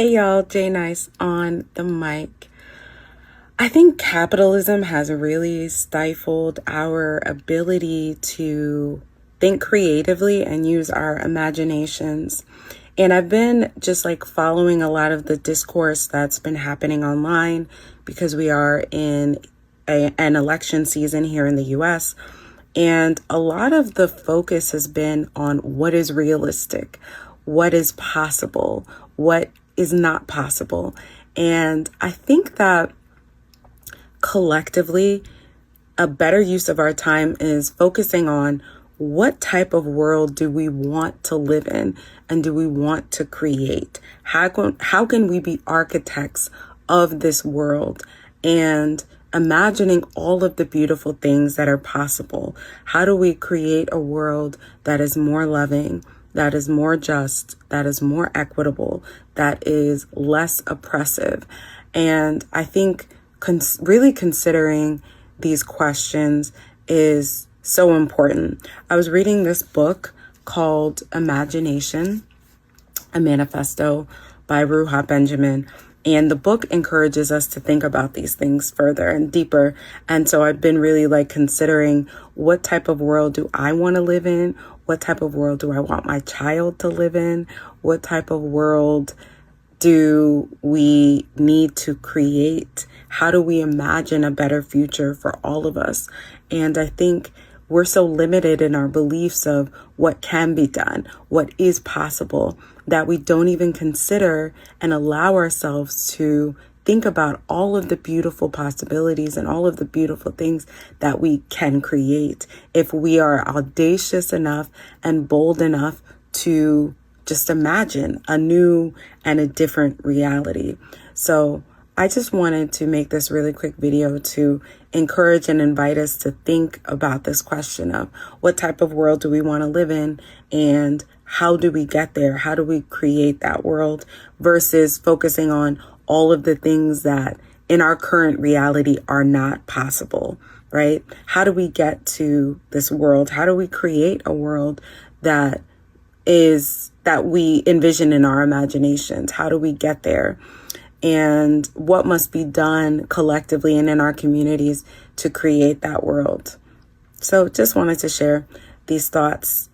Hey y'all, Jay Nice on the mic. I think capitalism has really stifled our ability to think creatively and use our imaginations. And I've been just like following a lot of the discourse that's been happening online because we are in an election season here in the US. And a lot of the focus has been on what is realistic, what is possible, what is not possible. And I think that collectively, a better use of our time is focusing on what type of world do we want to live in and do we want to create? How can we be architects of this world and imagining all of the beautiful things that are possible? How do we create a world that is more loving, that is more just, that is more equitable, that is less oppressive? And I think really considering these questions is so important. I was reading this book called Imagination, a Manifesto by Ruha Benjamin. And the book encourages us to think about these things further and deeper. And so I've been really considering, what type of world do I want to live in? What type of world do I want my child to live in? What type of world do we need to create? How do we imagine a better future for all of us? And I think we're so limited in our beliefs of what can be done, what is possible, that we don't even consider and allow ourselves to think about all of the beautiful possibilities and all of the beautiful things that we can create if we are audacious enough and bold enough to just imagine a new and a different reality. So I just wanted to make this really quick video to encourage and invite us to think about this question of what type of world do we want to live in and how do we get there? How do we create that world versus focusing on all of the things that in our current reality are not possible, right? How do we get to this world? How do we create a world that we envision in our imaginations? How do we get there? And what must be done collectively and in our communities to create that world? So just wanted to share these thoughts